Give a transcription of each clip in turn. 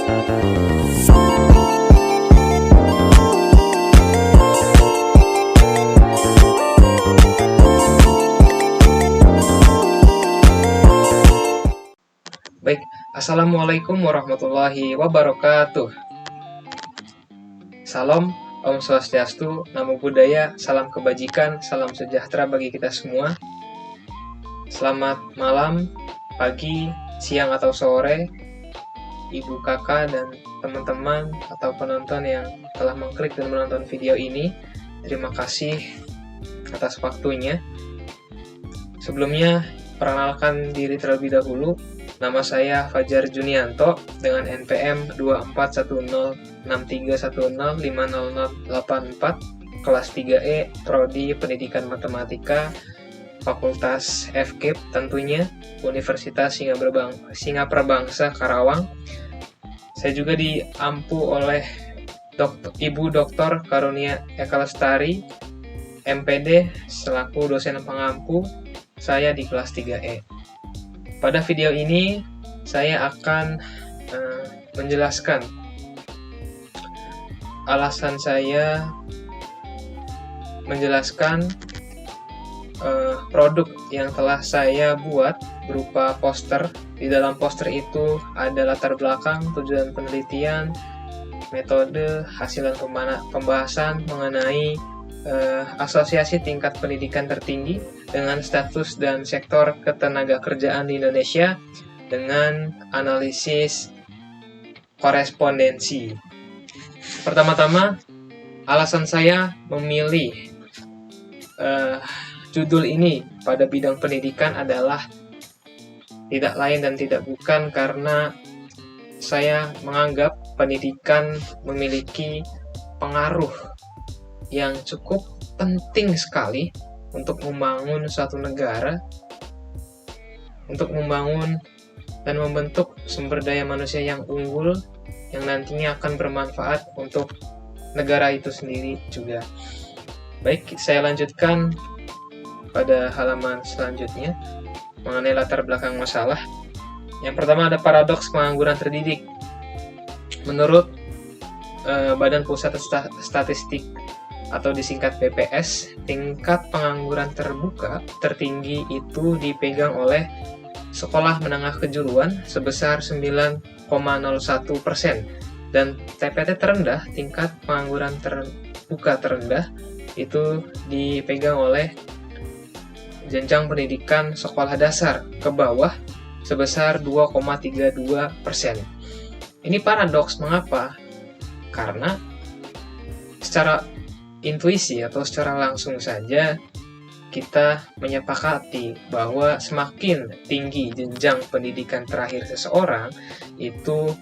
Baik, Assalamualaikum warahmatullahi wabarakatuh. Salam, Om Swastiastu, Namo Buddhaya, salam kebajikan, salam sejahtera bagi kita semua. Selamat malam, pagi, siang atau sore, ibu, kakak, dan teman-teman atau penonton yang telah mengklik dan menonton video ini. Terima kasih atas waktunya. Sebelumnya, perkenalkan diri terlebih dahulu. Nama saya Fajar Junianto dengan NPM 241063105084, kelas 3E, Prodi Pendidikan Matematika, Fakultas FKIP tentunya, Universitas Singapura Karawang. Saya juga diampu oleh Ibu Dr. Karunia Eka Lestari, MPD, selaku dosen pengampu saya di kelas 3E. Pada video ini, saya akan menjelaskan alasan saya menjelaskan produk yang telah saya buat berupa poster. Di dalam poster itu ada latar belakang, tujuan penelitian, metode, hasil pembahasan mengenai asosiasi tingkat pendidikan tertinggi dengan status dan sektor ketenagakerjaan di Indonesia dengan analisis korespondensi. Pertama-tama, alasan saya memilih judul ini pada bidang pendidikan adalah tidak lain dan tidak bukan karena saya menganggap pendidikan memiliki pengaruh yang cukup penting sekali untuk membangun suatu negara, untuk membangun dan membentuk sumber daya manusia yang unggul, yang nantinya akan bermanfaat untuk negara itu sendiri juga. Baik, saya lanjutkan pada halaman selanjutnya mengenai latar belakang masalah. Yang pertama ada paradoks pengangguran terdidik. Menurut Badan Pusat Statistik atau disingkat BPS, tingkat pengangguran tertinggi itu dipegang oleh sekolah menengah kejuruan sebesar 9,01% dan TPT terendah, tingkat pengangguran terbuka terendah, itu dipegang oleh jenjang pendidikan sekolah dasar ke bawah sebesar 2,32%. Ini paradoks, mengapa? Karena secara intuisi atau secara langsung saja kita menyepakati bahwa semakin tinggi jenjang pendidikan terakhir seseorang itu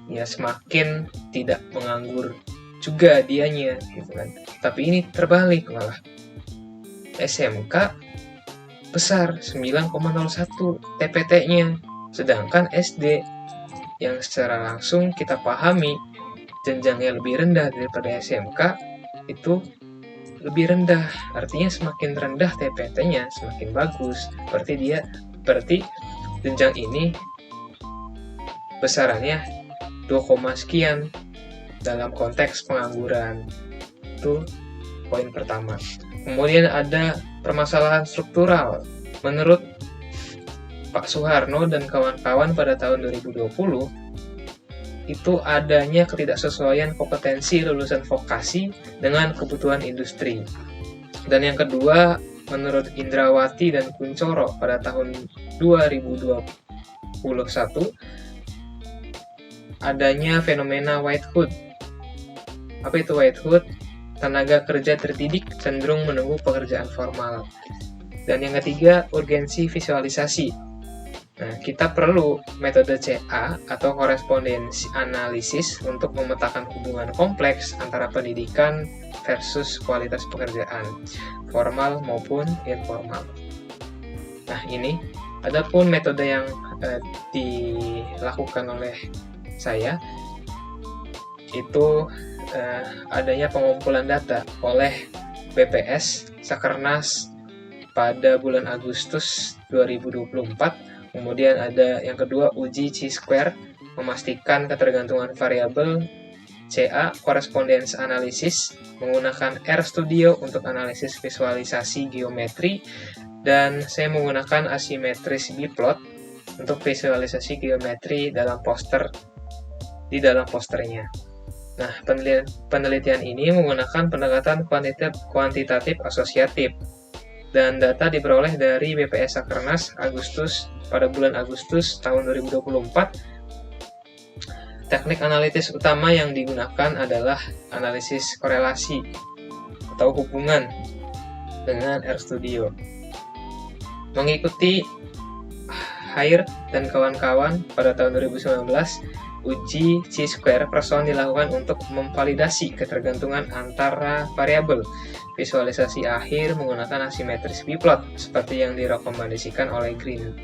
ya semakin tidak menganggur juga dianya gitu kan. Tapi ini terbalik malah. SMK besar 9,01 TPT-nya, sedangkan SD yang secara langsung kita pahami jenjangnya lebih rendah daripada SMK itu lebih rendah, artinya semakin rendah TPT-nya semakin bagus. Berarti jenjang ini besarannya 2, sekian dalam konteks pengangguran. Itu poin pertama. Kemudian ada permasalahan struktural. Menurut Pak Soeharno dan kawan-kawan pada tahun 2020 itu adanya ketidaksesuaian kompetensi lulusan vokasi dengan kebutuhan industri. Dan yang kedua, menurut Indrawati dan Kuncoro pada tahun 2021, adanya fenomena whitehood. Apa itu whitehood? Tenaga kerja terdidik cenderung menunggu pekerjaan formal. Dan yang ketiga, urgensi visualisasi. Nah, kita perlu metode CA atau korespondensi analisis untuk memetakan hubungan kompleks antara pendidikan versus kualitas pekerjaan, formal maupun informal. Nah, ini adapun metode yang dilakukan oleh saya itu adanya pengumpulan data oleh BPS Sakernas pada bulan Agustus 2024. Kemudian ada yang kedua uji Chi-square memastikan ketergantungan variabel, CA correspondence analysis, menggunakan RStudio untuk analisis visualisasi geometri, dan saya menggunakan asimetris biplot untuk visualisasi geometri di dalam posternya. Nah, penelitian ini menggunakan pendekatan kuantitatif asosiatif, dan data diperoleh dari BPS Sakernas pada bulan Agustus tahun 2024. Teknik analitis utama yang digunakan adalah analisis korelasi atau hubungan dengan RStudio. Mengikuti Hair dan kawan-kawan pada tahun 2019, uji chi-square person dilakukan untuk memvalidasi ketergantungan antara variabel. Visualisasi akhir menggunakan asimetris biplot seperti yang direkomendasikan oleh Green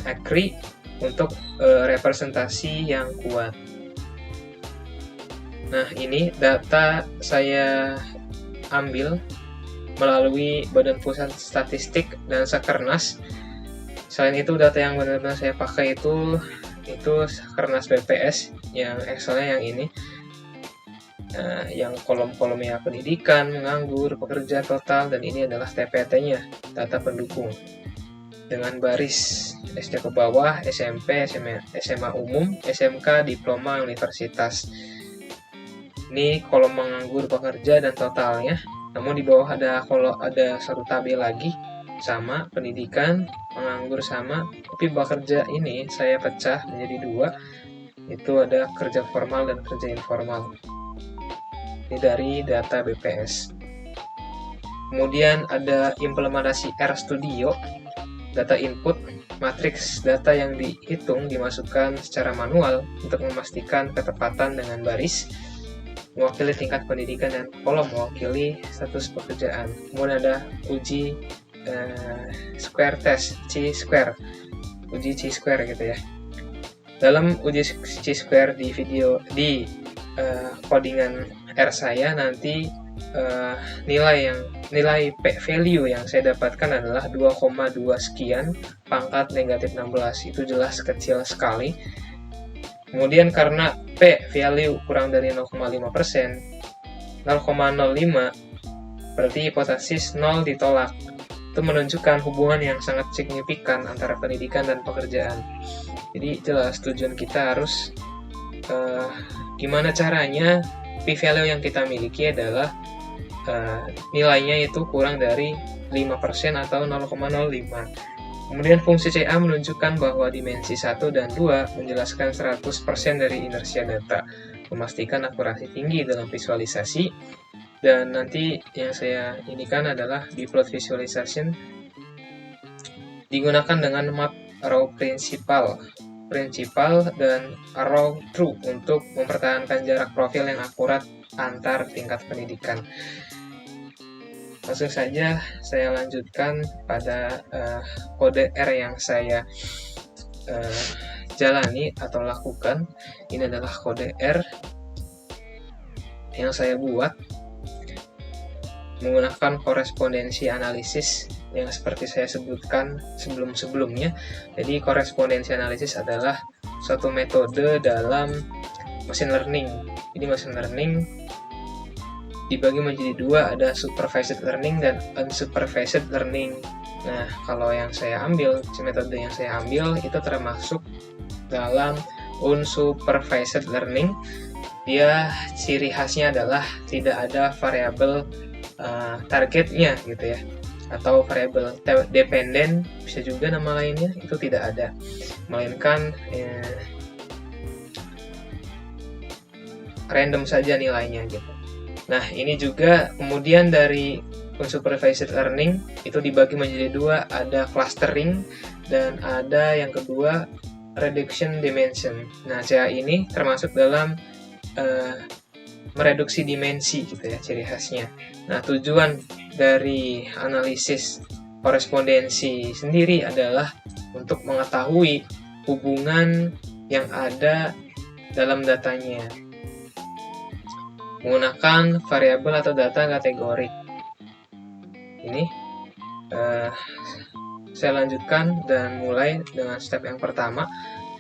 Acre untuk representasi yang kuat. Nah, ini data saya ambil melalui Badan Pusat Statistik dan Sakernas. Selain itu, data yang benar-benar saya pakai itu Sakernas BPS, yang Excelnya yang ini. Yang kolom-kolomnya pendidikan, menganggur, pekerja total, dan ini adalah TPT-nya, data pendukung. Dengan baris SD ke bawah, SMP, SMA umum, SMK, diploma, universitas. Ini kolom menganggur, pekerja, dan totalnya. Namun di bawah ada satu tabel lagi, sama, pendidikan, menganggur sama, tapi bekerja ini saya pecah menjadi dua. Itu ada kerja formal dan kerja informal. Ini dari data BPS. Kemudian ada implementasi RStudio, data input, matriks data yang dihitung dimasukkan secara manual untuk memastikan ketepatan dengan baris, mewakili tingkat pendidikan, dan kolom mewakili status pekerjaan. Kemudian ada uji square test, chi-square, uji chi-square gitu ya. Dalam uji chi-square di codingan R saya nanti nilai p-value yang saya dapatkan adalah 2,2 sekian pangkat negatif 16. Itu jelas kecil sekali. Kemudian karena p-value kurang dari 0,5%, 0,05, berarti hipotesis 0 ditolak. Itu menunjukkan hubungan yang sangat signifikan antara pendidikan dan pekerjaan. Jadi jelas tujuan kita harus gimana caranya p-value yang kita miliki adalah nilainya itu kurang dari 5% atau 0,05. Kemudian fungsi CA menunjukkan bahwa dimensi 1 dan 2 menjelaskan 100% dari inersia data, memastikan akurasi tinggi dalam visualisasi. Dan nanti yang saya inikan adalah biplot visualization digunakan dengan map row principal dan row true untuk mempertahankan jarak profil yang akurat antar tingkat pendidikan. Langsung saja saya lanjutkan pada kode R yang saya jalani atau lakukan. Ini adalah kode R yang saya buat menggunakan korespondensi analisis yang seperti saya sebutkan sebelum-sebelumnya. Jadi korespondensi analisis adalah suatu metode dalam machine learning. Jadi machine learning dibagi menjadi dua, ada supervised learning dan unsupervised learning. Nah, kalau yang saya ambil, metode yang saya ambil itu termasuk dalam unsupervised learning. Dia ciri khasnya adalah tidak ada variabel targetnya gitu ya, atau variabel dependen, bisa juga nama lainnya, itu tidak ada, melainkan random saja nilainya gitu. Nah, ini juga kemudian dari unsupervised learning itu dibagi menjadi dua, ada clustering dan ada yang kedua reduction dimension. Nah, CA ini termasuk dalam mereduksi dimensi gitu ya, ciri khasnya. Nah, tujuan dari analisis korespondensi sendiri adalah untuk mengetahui hubungan yang ada dalam datanya menggunakan variabel atau data kategorik. Ini saya lanjutkan dan mulai dengan step yang pertama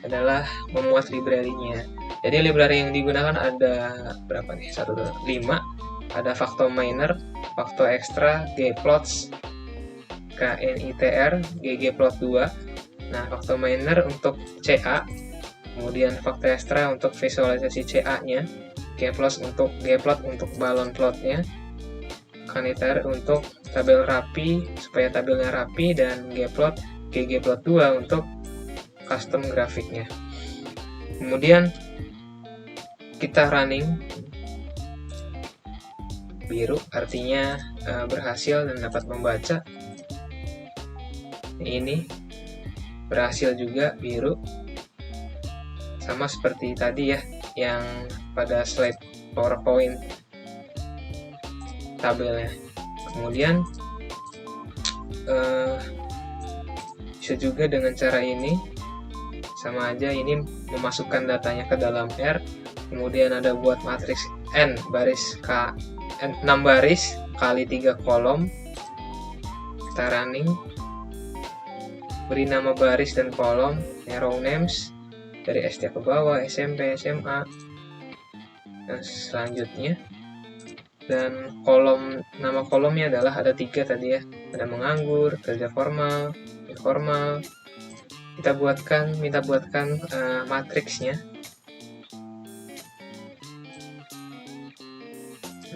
adalah memuat library-nya. Jadi library yang digunakan ada berapa nih? 1, 2, 5. Ada Factominer, Factoextra, Gplots, KNITR, ggplot2. Nah, Factominer untuk CA, kemudian Factoextra untuk visualisasi CA-nya, Gplot untuk balon plotnya, KNITR untuk tabel rapi supaya tabelnya rapi, dan ggplot2 untuk custom grafiknya. Kemudian kita running, biru artinya berhasil dan dapat membaca. Ini berhasil juga, biru, sama seperti tadi ya yang pada slide PowerPoint tabelnya. Kemudian bisa juga dengan cara ini, sama aja, ini memasukkan datanya ke dalam R, kemudian ada buat matriks N baris K, 6 baris kali 3 kolom. Kita running, beri nama baris dan kolom, row names dari SD ke bawah, SMP, SMA, dan selanjutnya. Dan nama kolomnya adalah ada 3 tadi ya, ada menganggur, kerja formal, informal. Minta buatkan matriksnya,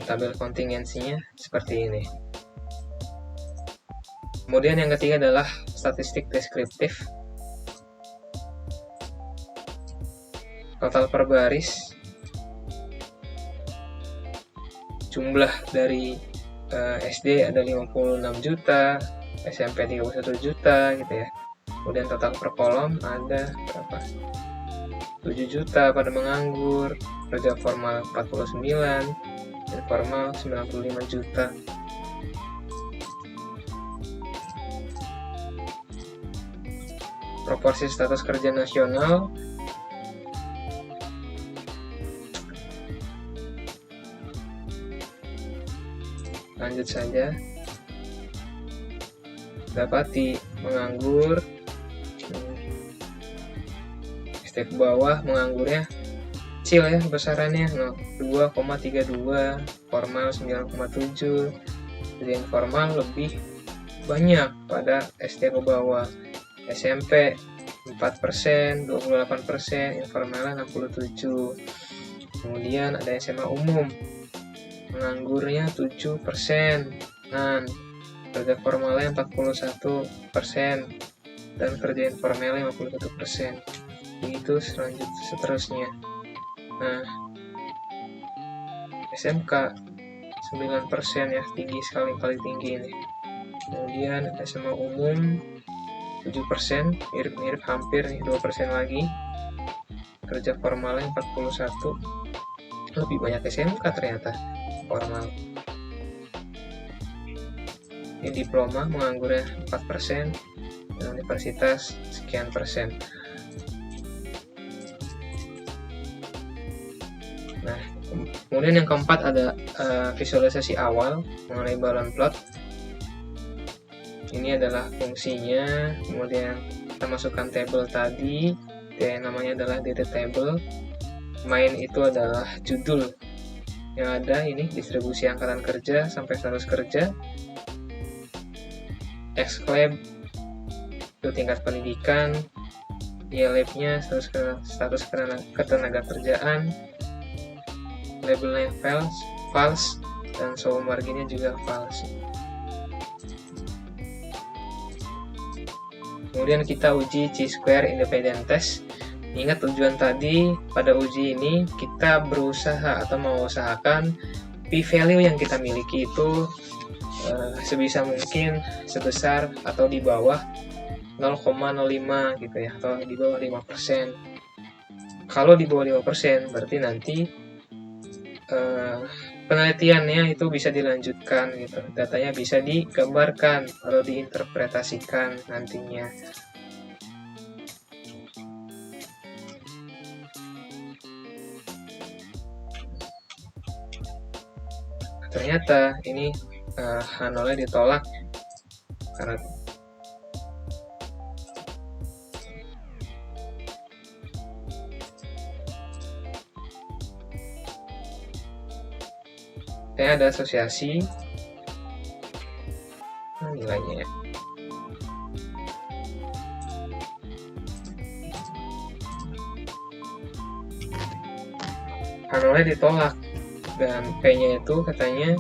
tabel kontingensinya seperti ini. Kemudian yang ketiga adalah statistik deskriptif, total per baris, jumlah dari SD ada 56 juta, SMP 31 juta gitu ya. Kemudian total per kolom ada berapa? 7 juta pada menganggur, kerja formal 49, informal 95 juta. Proporsi status kerja nasional, lanjut saja. Dapati menganggur, step bawah menganggurnya kecil ya besarannya, 2,32, formal 9,7, jadi informal lebih banyak pada SD ke bawah. SMP 4%, 28%, informalnya 67. Kemudian ada SMA umum, menganggurnya 7%, kerja formalnya 41%, dan kerja informalnya 51%. Begitu seterusnya. Nah, SMK 9% ya, tinggi sekali, paling tinggi ini. Kemudian SMA umum 7%, mirip-mirip, hampir nih, 2% lagi. Kerja formalnya 41%, lebih banyak SMK ternyata formal. Ini diploma, menganggurnya 4%, dan universitas sekian persen. Nah, kemudian yang keempat ada visualisasi awal mengenai balon plot. Ini adalah fungsinya. Kemudian kita masukkan table tadi, namanya adalah data table. Main itu adalah judul yang ada, ini distribusi angkatan kerja sampai status kerja. Exclab itu tingkat pendidikan, YLab-nya status ketenaga kerjaan, labelnya false, dan show marginnya juga false. Kemudian kita uji chi-square independent test. Ingat tujuan tadi, pada uji ini kita berusaha atau mengusahakan p-value yang kita miliki itu sebisa mungkin sebesar atau di bawah 0,05 gitu ya, atau di bawah 5%. Kalau di bawah 5% berarti nanti penelitiannya itu bisa dilanjutkan gitu, datanya bisa digambarkan atau diinterpretasikan nantinya. Ternyata ini H0-nya ditolak karena Saya ada asosiasi. Nah, nilainya ya. H0-nya ditolak dan P-nya itu katanya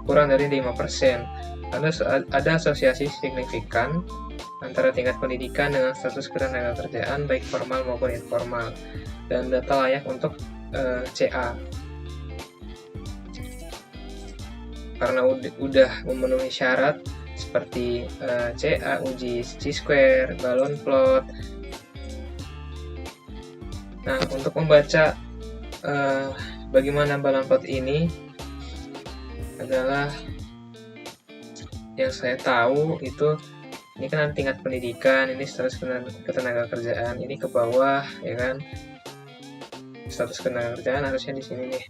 kurang dari 5%. Ada asosiasi signifikan antara tingkat pendidikan dengan status ketenagakerjaan baik formal maupun informal, dan data layak untuk CA karena udah memenuhi syarat seperti CA, uji chi-square, balon plot. Nah, untuk membaca bagaimana balon plot ini adalah yang saya tahu itu, ini kan tingkat pendidikan, ini status ketenagakerjaan, ini ke bawah ya kan, status ketenagakerjaan harusnya di sini nih,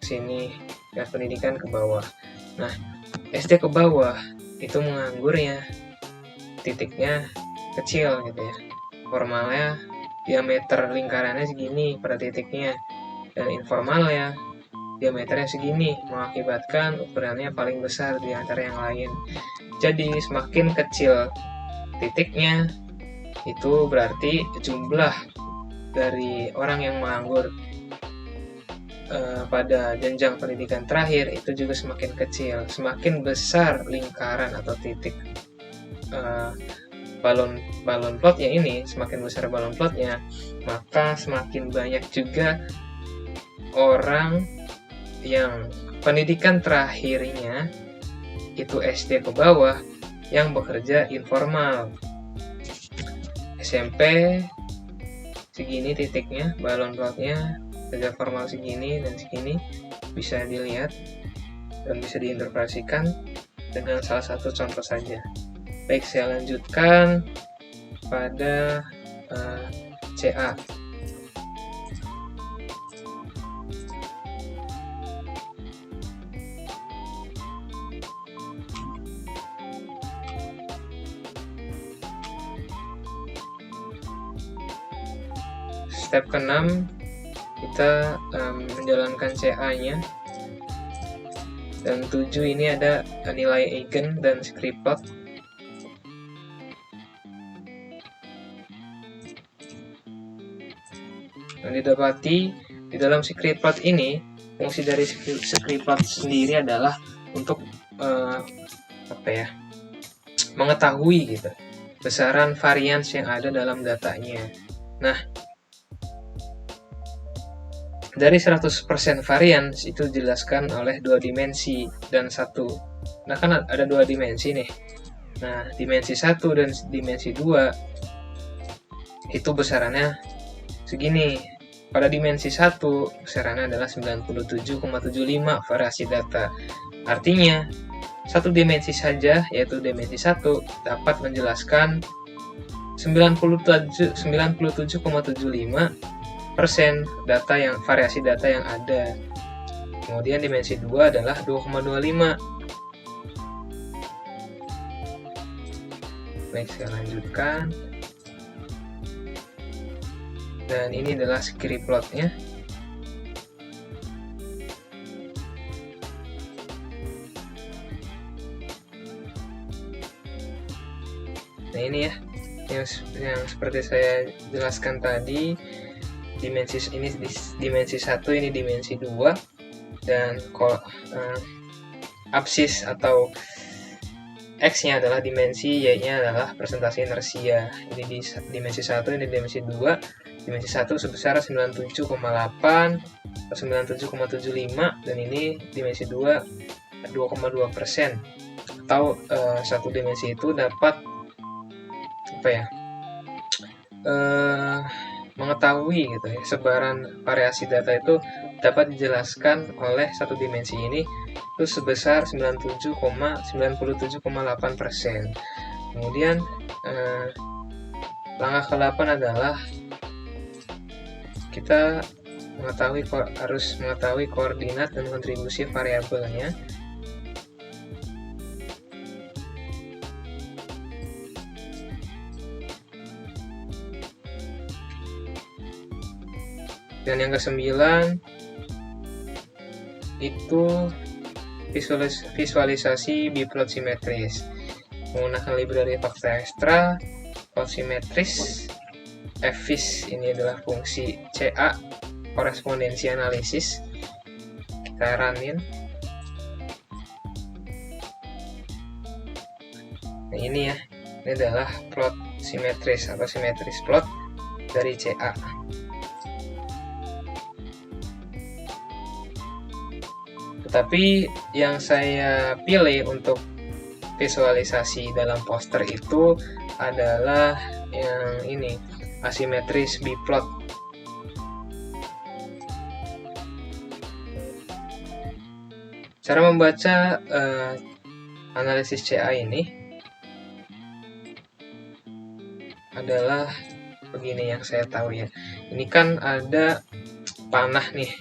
sini tingkat pendidikan ke bawah. Nah, SD ke bawah itu menganggurnya titiknya kecil gitu ya, formalnya diameter lingkarannya segini pada titiknya, dan informalnya diameternya segini, mengakibatkan ukurannya paling besar di antara yang lain. Jadi semakin kecil titiknya, itu berarti jumlah dari orang yang menganggur pada jenjang pendidikan terakhir itu juga semakin kecil. Semakin besar lingkaran atau titik balon plotnya ini, semakin besar balon plotnya, maka semakin banyak juga orang yang pendidikan terakhirnya itu SD ke bawah yang bekerja informal. SMP segini titiknya, balon plotnya, kerja formal segini dan segini, bisa dilihat dan bisa diinterpretasikan dengan salah satu contoh saja. Baik, saya lanjutkan pada CA. Step ke-6 kita menjalankan CA-nya, dan 7 ini ada nilai eigen dan script plot. Yang didapati di dalam script plot ini, fungsi dari script plot sendiri adalah untuk mengetahui gitu besaran varians yang ada dalam datanya. Nah, dari 100% varians itu dijelaskan oleh 2 dimensi dan 1. Nah, kan ada 2 dimensi nih. Nah, dimensi 1 dan dimensi 2 itu besarannya segini. Pada dimensi 1 besarannya adalah 97,75 variasi data. Artinya, satu dimensi saja, yaitu dimensi 1, dapat menjelaskan 97,75% data yang variasi data yang ada. Kemudian dimensi 2 adalah 2,25. Baik, saya lanjutkan. Dan ini adalah script plotnya. Nah, ini ya yang seperti saya jelaskan tadi. Dimensi ini dimensi 1, ini dimensi 2, dan absis atau X-nya adalah dimensi, Y-nya adalah presentasi inersia. Ini di dimensi 1, ini dimensi 2. Dimensi 1 sebesar 97,8 atau 97,75, dan ini dimensi 2 2,2%. Atau satu dimensi itu dapat mengetahui gitu ya, sebaran variasi data itu dapat dijelaskan oleh satu dimensi ini itu sebesar 97,8%. Kemudian langkah ke-8 adalah kita harus mengetahui koordinat dan kontribusi variabelnya. Dan yang ke-9, itu visualisasi biplot simetris. Menggunakan library fakta ekstra, plot simetris, fvis ini adalah fungsi CA, korespondensi analisis. Kita runin. Nah ini ya, ini adalah plot simetris atau simetris plot dari CA. Tetapi yang saya pilih untuk visualisasi dalam poster itu adalah yang ini, asimetris biplot. Cara membaca analisis CA ini adalah begini yang saya tahu ya. Ini kan ada panah nih,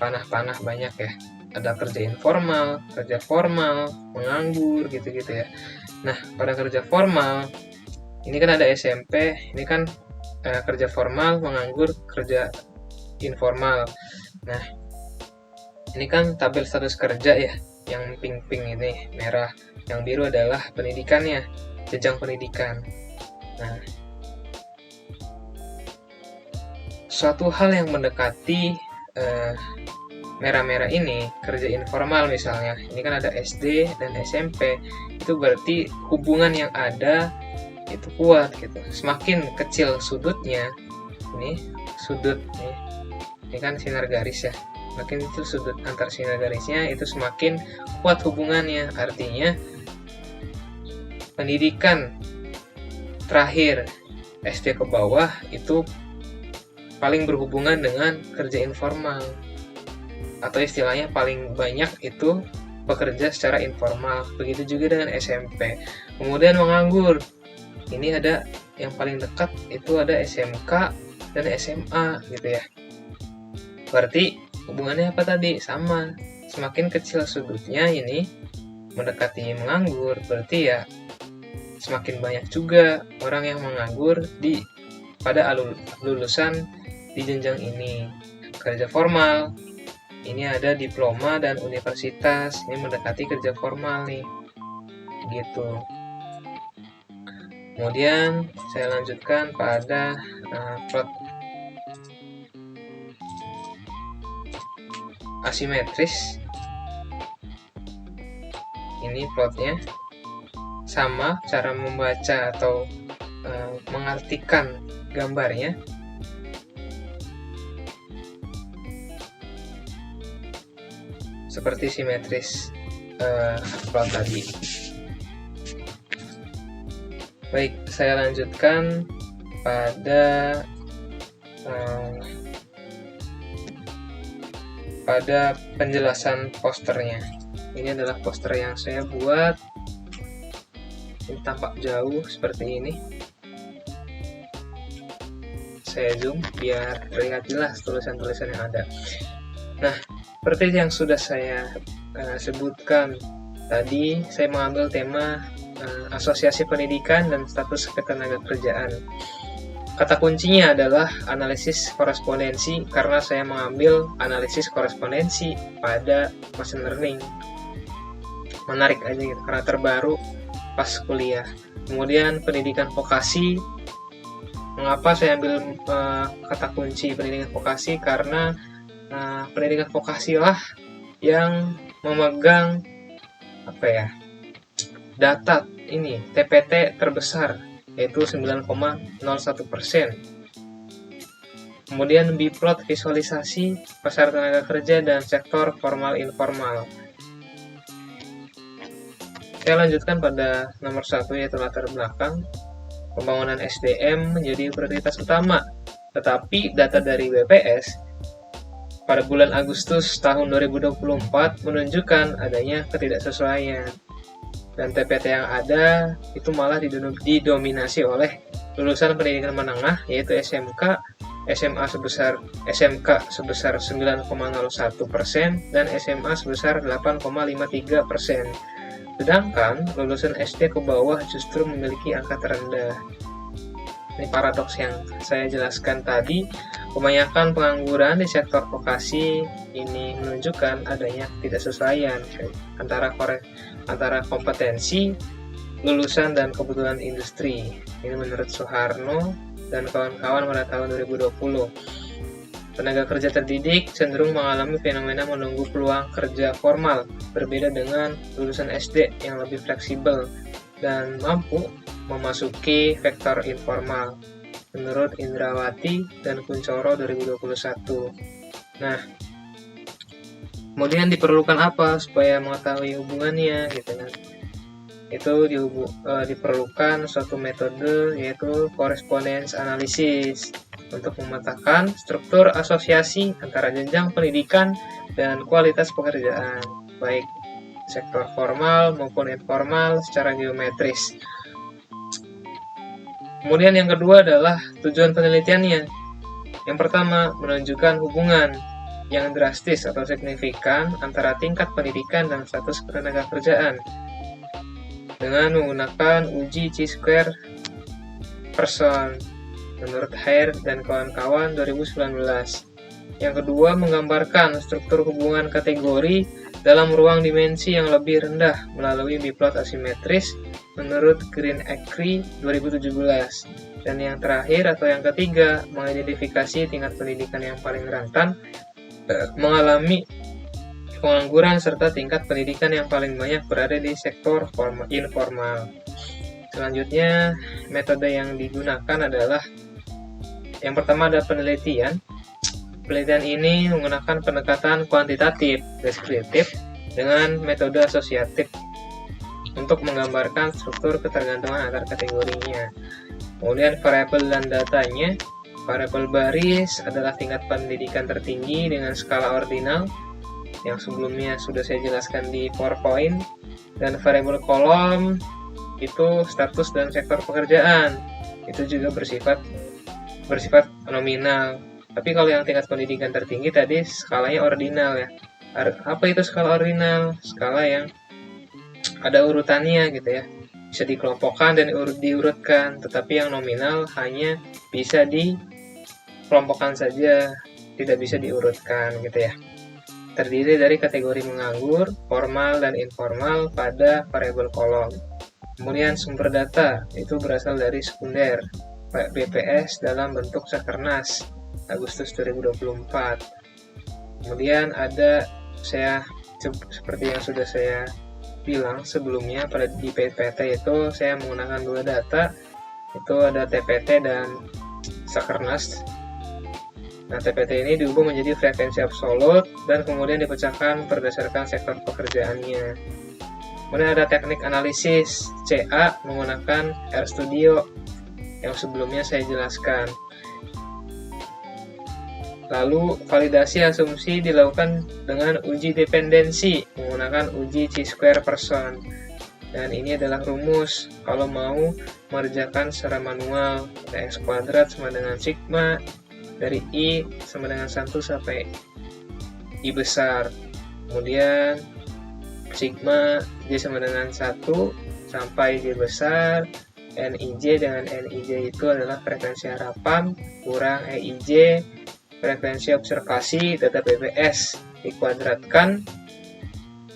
panah-panah banyak ya. Ada kerja informal, kerja formal, menganggur, gitu-gitu ya. Nah, pada kerja formal, ini kan ada SMP, ini kan kerja formal, menganggur, kerja informal. Nah, ini kan tabel status kerja ya, yang pink-pink ini, merah. Yang biru adalah pendidikannya, jenjang pendidikan. Nah, suatu hal yang mendekati merah-merah ini, kerja informal misalnya, ini kan ada SD dan SMP, itu berarti hubungan yang ada itu kuat gitu. Semakin kecil sudutnya, ini sudut nih, ini kan sinar garis ya, makin itu sudut antar sinar garisnya itu semakin kuat hubungannya. Artinya pendidikan terakhir SD ke bawah itu paling berhubungan dengan kerja informal, atau istilahnya paling banyak itu bekerja secara informal. Begitu juga dengan SMP. Kemudian menganggur, ini ada yang paling dekat itu ada SMK dan SMA gitu ya. Berarti hubungannya apa tadi? Sama. Semakin kecil sudutnya ini mendekati menganggur, berarti ya semakin banyak juga orang yang menganggur pada lulusan di jenjang ini. Kerja formal, ini ada diploma dan universitas, ini mendekati kerja formal nih, gitu. Kemudian saya lanjutkan pada plot asimetris. Ini plotnya sama, cara membaca atau mengartikan gambarnya. Seperti simetris plot tadi. Baik, saya lanjutkan pada penjelasan posternya. Ini adalah poster yang saya buat. Ini tampak jauh seperti ini. Saya zoom biar terlihat jelas tulisan-tulisan yang ada. Nah, seperti yang sudah saya sebutkan tadi, saya mengambil tema asosiasi pendidikan dan status ketenagakerjaan. Kata kuncinya adalah analisis korespondensi, karena saya mengambil analisis korespondensi pada machine learning. Menarik aja gitu, karena terbaru pas kuliah. Kemudian pendidikan vokasi. Mengapa saya ambil kata kunci pendidikan vokasi? Karena pendidikan vokasi lah yang memegang data ini TPT terbesar, yaitu 9,01%. Kemudian biplot visualisasi pasar tenaga kerja dan sektor formal informal. Saya lanjutkan pada nomor 1, yaitu latar belakang. Pembangunan SDM menjadi prioritas utama, tetapi data dari BPS pada bulan Agustus tahun 2024 menunjukkan adanya ketidaksesuaian, dan TPT yang ada itu malah didominasi oleh lulusan pendidikan menengah, yaitu SMK sebesar 9,01% dan SMA sebesar 8,53%. Sedangkan lulusan SD ke bawah justru memiliki angka terendah. Ini paradoks yang saya jelaskan tadi, Kebanyakan pengangguran di sektor vokasi ini menunjukkan adanya ketidaksesuaian antara kompetensi lulusan dan kebutuhan industri. Ini menurut Soeharno dan kawan-kawan pada tahun 2020. Tenaga kerja terdidik cenderung mengalami fenomena menunggu peluang kerja formal, berbeda dengan lulusan SD yang lebih fleksibel dan mampu memasuki sektor informal, menurut Indrawati dan Kuncoro 2021. Nah, kemudian diperlukan apa supaya mengetahui hubungannya gitu kan? Itu diperlukan suatu metode yaitu correspondence analysis untuk memetakan struktur asosiasi antara jenjang pendidikan dan kualitas pekerjaan, baik sektor formal maupun informal secara geometris. Kemudian yang kedua adalah tujuan penelitiannya. Yang pertama, menunjukkan hubungan yang drastis atau signifikan antara tingkat pendidikan dan status ketenaga kerjaan dengan menggunakan uji chi-square person menurut Hare dan kawan-kawan 2019. Yang kedua, menggambarkan struktur hubungan kategori dalam ruang dimensi yang lebih rendah melalui biplot asimetris menurut Green-Acre 2017. Dan yang terakhir atau yang ketiga, mengidentifikasi tingkat pendidikan yang paling rentan mengalami pengangguran serta tingkat pendidikan yang paling banyak berada di sektor informal. Selanjutnya, metode yang digunakan adalah yang pertama ada penelitian. Penelitian ini menggunakan pendekatan kuantitatif deskriptif dengan metode asosiatif untuk menggambarkan struktur ketergantungan antar kategorinya. Kemudian variabel dan datanya. Variabel baris adalah tingkat pendidikan tertinggi dengan skala ordinal yang sebelumnya sudah saya jelaskan di PowerPoint, dan variabel kolom itu status dan sektor pekerjaan, itu juga bersifat nominal. Tapi kalau yang tingkat pendidikan tertinggi tadi skalanya ordinal ya. Apa itu skala ordinal? Skala yang ada urutannya gitu ya, bisa dikelompokkan dan diurutkan, tetapi yang nominal hanya bisa dikelompokkan saja, tidak bisa diurutkan gitu ya. Terdiri dari kategori menganggur, formal dan informal pada variabel kolom. Kemudian sumber data itu berasal dari sekunder, BPS dalam bentuk Sakernas Agustus 2024. Kemudian ada seperti yang sudah saya bilang sebelumnya di PPT itu saya menggunakan dua data, itu ada TPT dan Sakernas. Nah, TPT ini diubah menjadi frekuensi absolut dan kemudian dipecahkan berdasarkan sektor pekerjaannya. Kemudian ada teknik analisis CA menggunakan RStudio yang sebelumnya saya jelaskan. Lalu validasi asumsi dilakukan dengan uji dependensi menggunakan uji chi-square person. Dan ini adalah rumus kalau mau mengerjakan secara manual. X kuadrat sama dengan sigma dari I sama dengan 1 sampai I besar. Kemudian sigma J sama dengan 1 sampai J besar. NIJ dengan NIJ itu adalah frekuensi harapan kurang EIJ frekuensi observasi data BPS dikuadratkan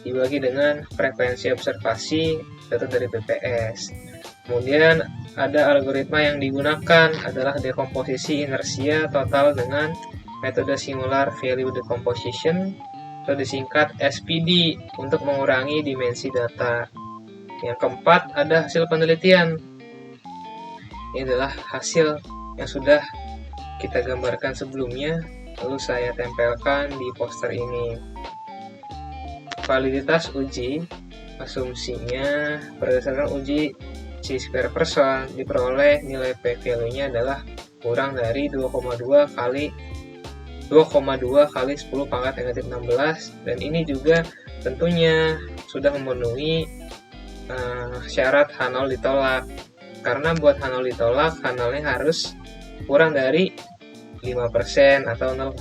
dibagi dengan frekuensi observasi data dari BPS. Kemudian ada algoritma yang digunakan adalah dekomposisi inersia total dengan metode singular value decomposition atau disingkat SPD untuk mengurangi dimensi data. Yang keempat ada hasil penelitian. Ini adalah hasil yang sudah kita gambarkan sebelumnya, lalu saya tempelkan di poster ini. Validitas uji, asumsinya berdasarkan uji chi-square person diperoleh nilai p-value-nya adalah kurang dari 2,2 kali 10 pangkat negatif 16, dan ini juga tentunya sudah memenuhi syarat H0 ditolak. Karena buat H0 ditolak, H0-nya harus kurang dari 5% atau 0,5.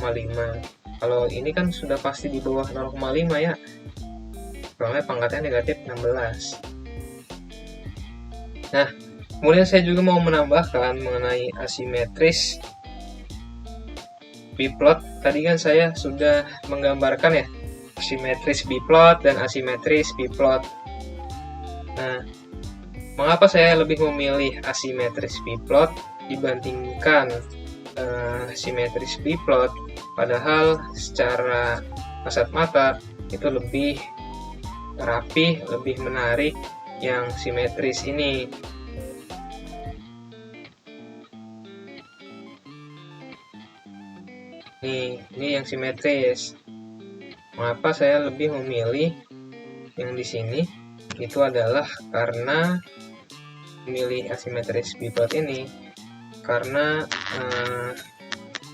Kalau ini kan sudah pasti di bawah 0,5 ya, soalnya pangkatnya negatif 16. Nah, kemudian saya juga mau menambahkan mengenai asimetris. biplot, tadi kan saya sudah menggambarkan ya simetris biplot dan asimetris biplot. Nah, mengapa saya lebih memilih asimetris biplot dibandingkan simetris biplot? Padahal secara kasat mata itu lebih rapi, lebih menarik yang simetris ini. Ini yang simetris. Mengapa saya lebih memilih yang di sini? Itu adalah karena memilih asimetris biplot ini karena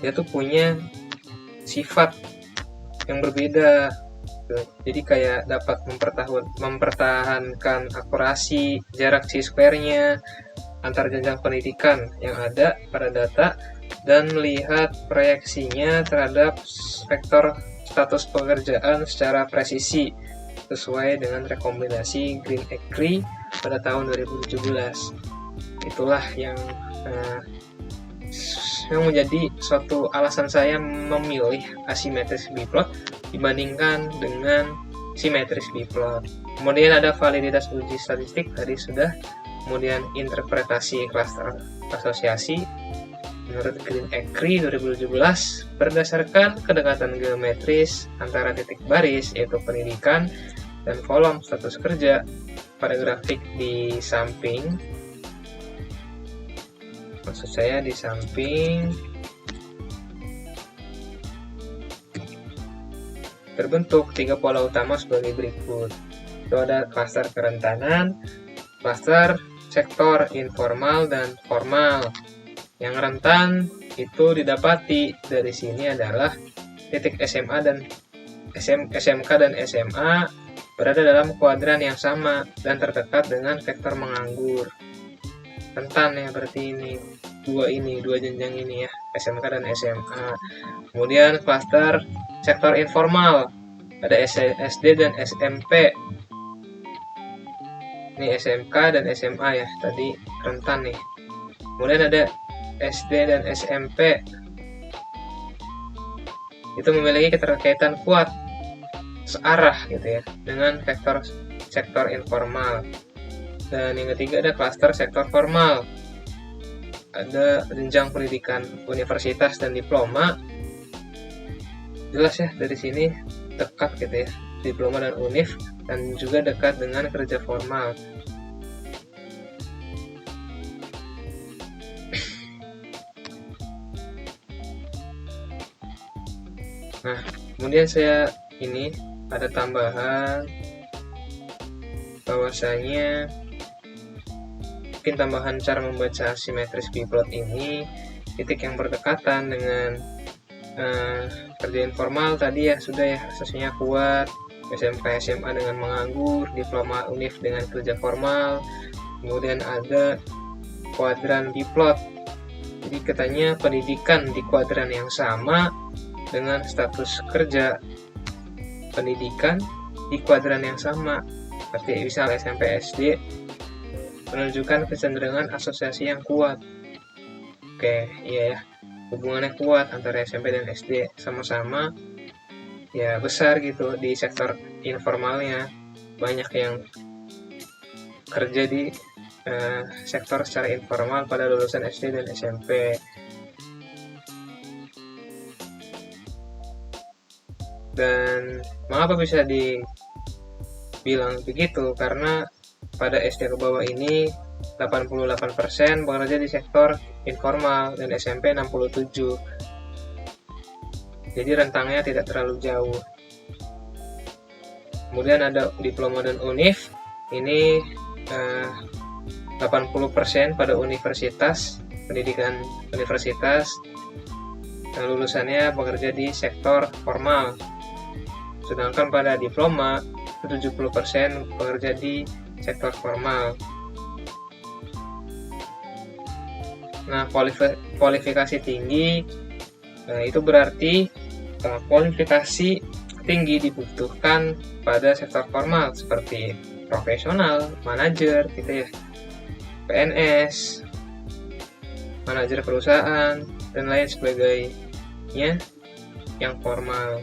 dia tuh punya sifat yang berbeda. Jadi kayak dapat mempertahankan akurasi jarak chi-square-nya antar jenjang pendidikan yang ada pada data dan melihat proyeksinya terhadap vektor status pekerjaan secara presisi sesuai dengan rekomendasi Green-Acre pada tahun 2017. Itulah yang menjadi suatu alasan saya memilih asimetris biplot dibandingkan dengan simetris biplot. Kemudian ada validitas uji statistik, tadi sudah. Kemudian interpretasi klaster asosiasi menurut Green-Acre 2017 berdasarkan kedekatan geometris antara titik baris yaitu pendidikan dan kolom status kerja pada grafik di samping. Maksud saya di samping terbentuk 3 pola utama sebagai berikut. Itu ada klaster kerentanan, klaster sektor informal dan formal. Yang rentan itu didapati dari sini adalah titik SMA dan SMK dan SMA berada dalam kuadran yang sama dan terdekat dengan vektor menganggur. Rentan ya berarti ini dua jenjang ini ya, SMK dan SMA. Kemudian klaster sektor informal ada SD dan SMP. Ini SMK dan SMA ya, tadi rentan nih. Kemudian ada SD dan SMP. Itu memiliki keterkaitan kuat searah gitu ya dengan vektor sektor informal. Dan yang ketiga ada klaster sektor formal. Ada jenjang pendidikan universitas dan diploma. Jelas ya dari sini dekat gitu ya, diploma dan univ, dan juga dekat dengan kerja formal. Nah, kemudian saya ini ada tambahan bahwasanya mungkin tambahan cara membaca asimetris biplot ini, titik yang berdekatan dengan kerja informal tadi ya sudah ya, asosiasinya kuat, SMK SMA dengan menganggur, diploma univ dengan kerja formal. Kemudian ada kuadran biplot, jadi katanya pendidikan di kuadran yang sama dengan status kerja pendidikan di kuadran yang sama, seperti misal SMP SD, menunjukkan kecenderungan asosiasi yang kuat. Oke, iya ya, hubungannya kuat antara SMP dan SD, sama-sama ya besar gitu di sektor informalnya, banyak yang kerja di sektor secara informal pada lulusan SD dan SMP. Dan mengapa bisa dibilang begitu? Karena pada SD ke bawah ini 88% bekerja di sektor informal dan SMP 67%. Jadi rentangnya tidak terlalu jauh. Kemudian ada diploma dan univ. Ini 80% pada universitas, pendidikan universitas, lulusannya bekerja di sektor formal. Sedangkan pada diploma 70% bekerja di sektor formal. Nah, kualifikasi tinggi itu berarti kualifikasi tinggi dibutuhkan pada sektor formal seperti profesional, manajer gitu ya, PNS, manajer perusahaan dan lain sebagainya yang formal.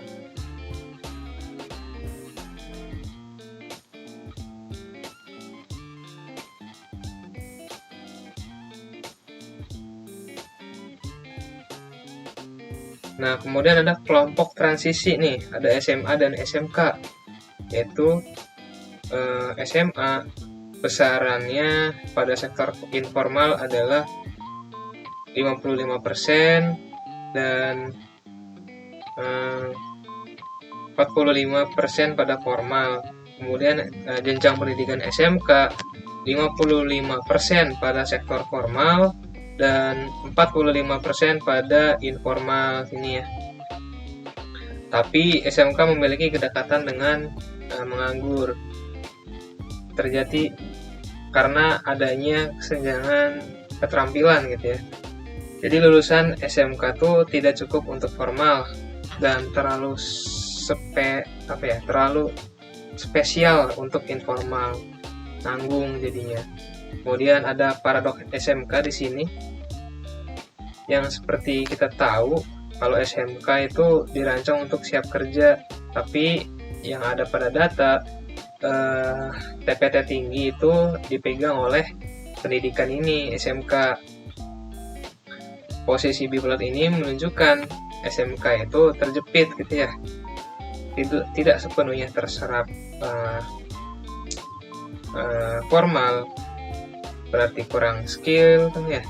Nah, kemudian ada kelompok transisi nih, ada SMA dan SMK, yaitu SMA besarannya pada sektor informal adalah 55% dan 45% pada formal. Kemudian jenjang pendidikan SMK 55% pada sektor formal dan 45% pada informal ini ya. Tapi SMK memiliki kedekatan dengan menganggur. Terjadi karena adanya kesenjangan keterampilan gitu ya. Jadi lulusan SMK tuh tidak cukup untuk formal dan terlalu terlalu spesial untuk informal, nanggung jadinya. Kemudian ada paradoks SMK di sini, yang seperti kita tahu kalau SMK itu dirancang untuk siap kerja, tapi yang ada pada data TPT tinggi itu dipegang oleh pendidikan ini SMK. Posisi biblat ini menunjukkan SMK itu terjepit gitu ya, tidak sepenuhnya terserap formal, berarti kurang skill kan ya,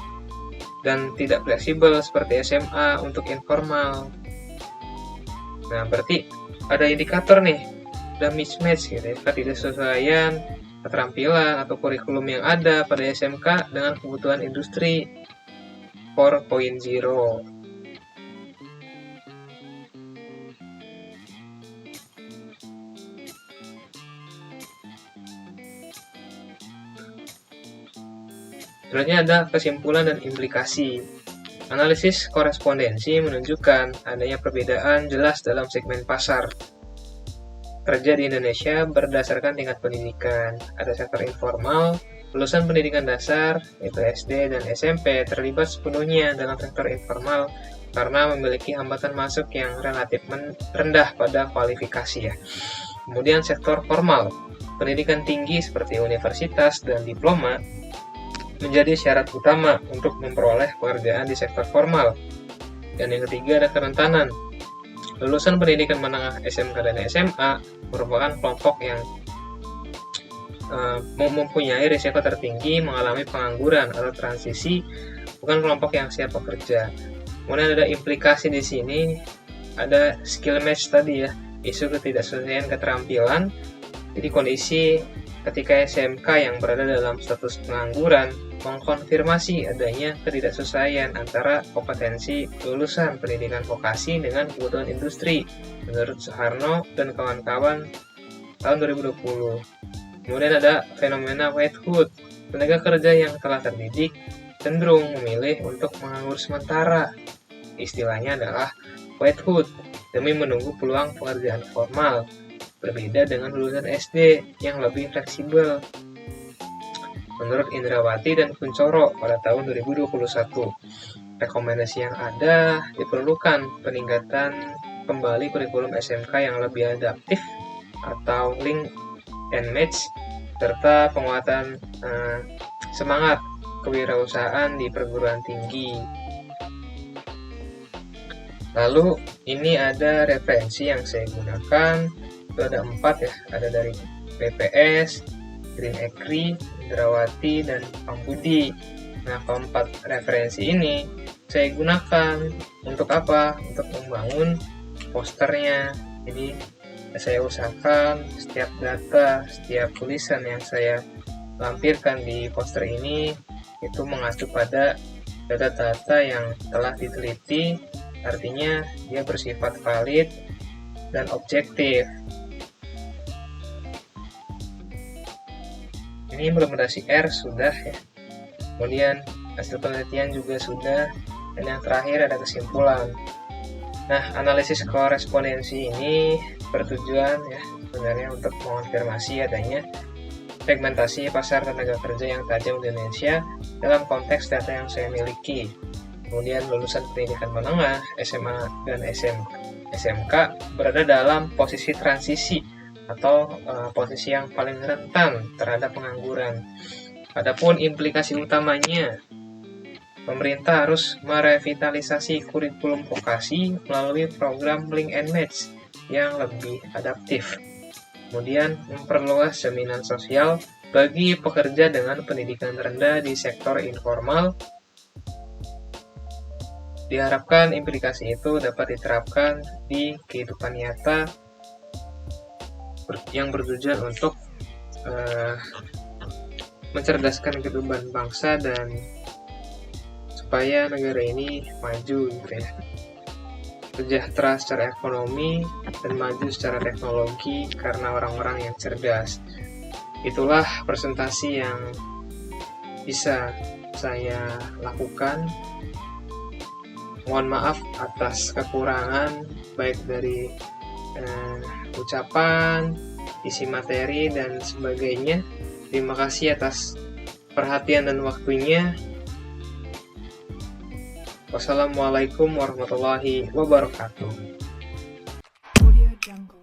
dan tidak fleksibel seperti SMA untuk informal. Nah, berarti ada indikator nih, ada mismatch gitu ya, ketidaksesuaian keterampilan atau kurikulum yang ada pada SMK dengan kebutuhan industri 4.0. Selanjutnya ada kesimpulan dan implikasi. Analisis korespondensi menunjukkan adanya perbedaan jelas dalam segmen pasar kerja di Indonesia berdasarkan tingkat pendidikan. Ada sektor informal, lulusan pendidikan dasar, yaitu SD dan SMP, terlibat sepenuhnya dalam sektor informal karena memiliki hambatan masuk yang relatif rendah pada kualifikasi ya. Kemudian sektor formal, pendidikan tinggi seperti universitas dan diploma menjadi syarat utama untuk memperoleh pekerjaan di sektor formal. Dan yang ketiga ada kerentanan. Lulusan pendidikan menengah SMK dan SMA merupakan kelompok yang mempunyai risiko tertinggi mengalami pengangguran atau transisi, bukan kelompok yang siap bekerja. Kemudian ada implikasi di sini, ada skill match tadi ya, isu ketidaksesuaian keterampilan. Jadi kondisi ketika SMK yang berada dalam status pengangguran mengkonfirmasi adanya ketidaksesuaian antara kompetensi lulusan pendidikan vokasi dengan kebutuhan industri menurut Soeharno dan kawan-kawan tahun 2020. Kemudian ada fenomena whitehood. Tenaga kerja yang telah terdidik cenderung memilih untuk menganggur sementara. Istilahnya adalah whitehood demi menunggu peluang pekerjaan formal. Berbeda dengan lulusan SD yang lebih fleksibel. Menurut Indrawati dan Kuncoro pada tahun 2021, rekomendasi yang ada diperlukan peningkatan kembali kurikulum SMK yang lebih adaptif atau link and match, serta penguatan semangat kewirausahaan di perguruan tinggi. Lalu ini ada referensi yang saya gunakan, itu ada 4 ya, ada dari PPS, Green Acre, Indrawati, dan Pambudi. Nah, keempat referensi ini saya gunakan untuk apa? Untuk membangun posternya. Jadi saya usahakan setiap data, setiap tulisan yang saya lampirkan di poster ini itu mengacu pada data-data yang telah diteliti, artinya dia bersifat valid dan objektif. Ini implementasi R sudah ya, kemudian hasil penelitian juga sudah, dan yang terakhir ada kesimpulan. Nah, analisis korespondensi ini bertujuan ya sebenarnya untuk mengonfirmasi adanya segmentasi pasar tenaga kerja yang tajam di Indonesia dalam konteks data yang saya miliki. kemudian lulusan pendidikan menengah, SMA dan SMK berada dalam posisi transisi atau posisi yang paling rentan terhadap pengangguran. Adapun implikasi utamanya, pemerintah harus merevitalisasi kurikulum vokasi melalui program Link and Match yang lebih adaptif. Kemudian memperluas jaminan sosial bagi pekerja dengan pendidikan rendah di sektor informal. Diharapkan implikasi itu dapat diterapkan di kehidupan nyata yang bertujuan untuk mencerdaskan kehidupan bangsa dan supaya negara ini maju gitu ya. Sejahtera secara ekonomi dan maju secara teknologi karena orang-orang yang cerdas. Itulah presentasi yang bisa saya lakukan. Mohon maaf atas kekurangan baik dari ucapan, isi materi, dan sebagainya. Terima kasih atas perhatian dan waktunya. Wassalamualaikum warahmatullahi wabarakatuh. Audio Jungle.